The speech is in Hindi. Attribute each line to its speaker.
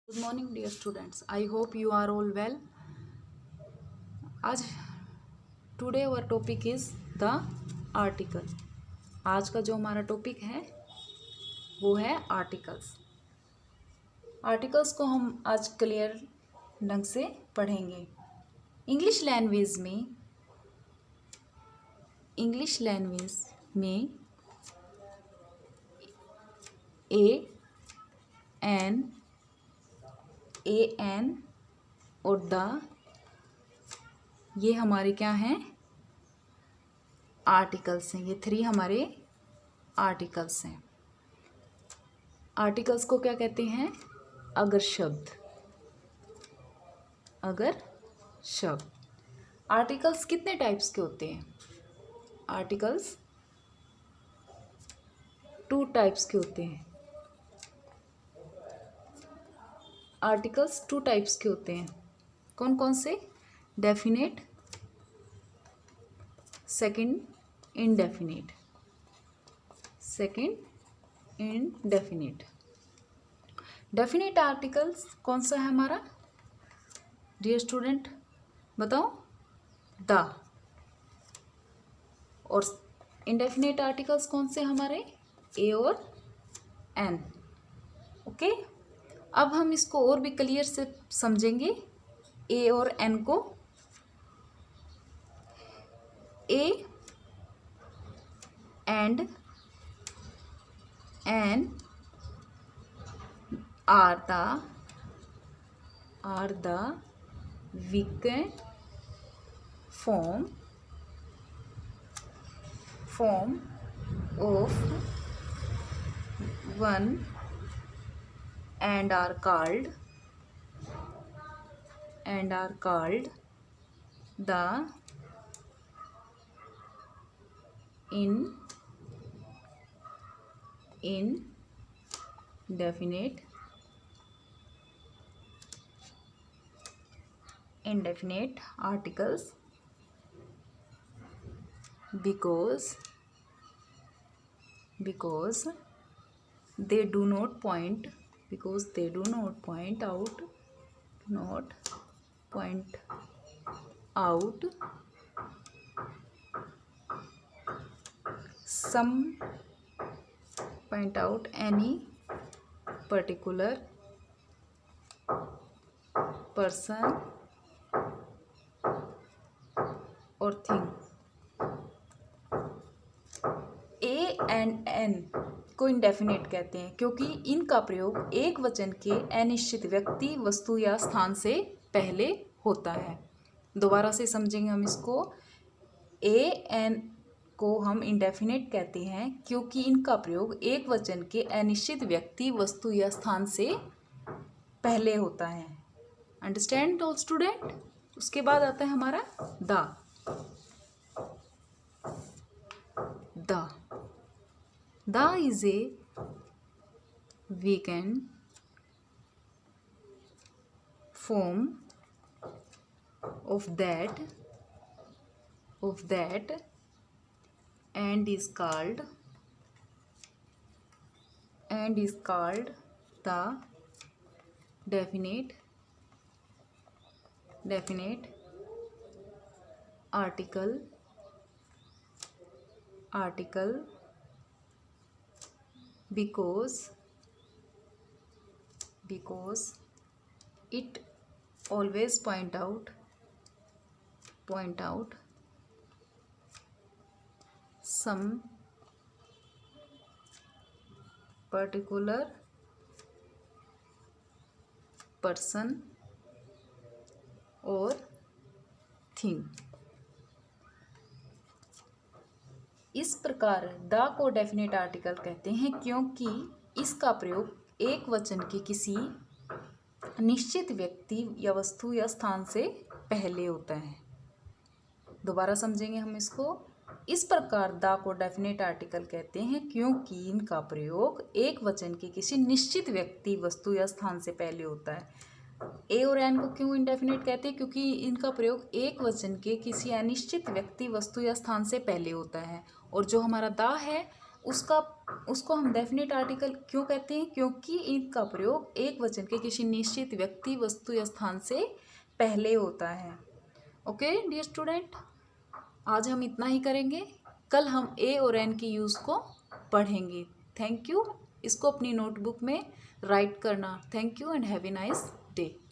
Speaker 1: Good morning dear students. I hope you are all well. आज today our topic is the article. आज का जो हमारा टॉपिक है वो है आर्टिकल्स। आर्टिकल्स को हम आज क्लियर ढंग से पढ़ेंगे। इंग्लिश लैंग्वेज में एन और द ये हमारे क्या हैं, आर्टिकल्स हैं। ये थ्री हमारे आर्टिकल्स हैं। आर्टिकल्स को क्या कहते हैं? अगर शब्द। आर्टिकल्स कितने टाइप्स के होते हैं? आर्टिकल्स 2 टाइप्स के होते हैं। आर्टिकल्स 2 टाइप्स के होते हैं। कौन कौन से? Definite, second indefinite. Definite articles कौन सा है हमारा डियर स्टूडेंट? बताओ। द। और इनडेफिनेट आर्टिकल्स कौन से हमारे? ए और एन। ओके, अब हम इसको और भी क्लियर से समझेंगे। ए और एन को। A and an are the weakened form of one and are called the indefinite articles because they do not point out any particular person or thing। A and an को इंडेफिनेट कहते हैं क्योंकि इनका प्रयोग एक वचन के अनिश्चित व्यक्ति, वस्तु या स्थान से पहले होता है। दोबारा से समझेंगे हम इसको। ए एन को हम इंडेफिनेट कहते हैं क्योंकि इनका प्रयोग एक वचन के अनिश्चित व्यक्ति, वस्तु या स्थान से पहले होता है। Understand all student? उसके बाद आता है हमारा the. The is a weakened form of that and is called the definite article because it always point out some particular person or thing। इस प्रकार द को डेफिनेट आर्टिकल कहते हैं क्योंकि इसका प्रयोग एक वचन के किसी निश्चित व्यक्ति या वस्तु या स्थान से पहले होता है। दोबारा समझेंगे हम इसको। इस प्रकार द को डेफिनेट आर्टिकल कहते हैं क्योंकि इनका प्रयोग एक वचन के किसी निश्चित व्यक्ति, वस्तु या स्थान से पहले होता है। ए और एन को क्यों इंडेफिनेट कहते हैं? क्योंकि इनका प्रयोग एक वचन के किसी अनिश्चित व्यक्ति, वस्तु या स्थान से पहले होता है। और जो हमारा द है, उसको हम डेफिनेट आर्टिकल क्यों कहते हैं? क्योंकि इनका प्रयोग एक वचन के किसी निश्चित व्यक्ति, वस्तु या स्थान से पहले होता है। ओके डियर स्टूडेंट, आज हम इतना ही करेंगे। कल हम ए और एन की यूज़ को पढ़ेंगे। Thank you. इसको अपनी नोटबुक में राइट करना। Thank you and have a nice day.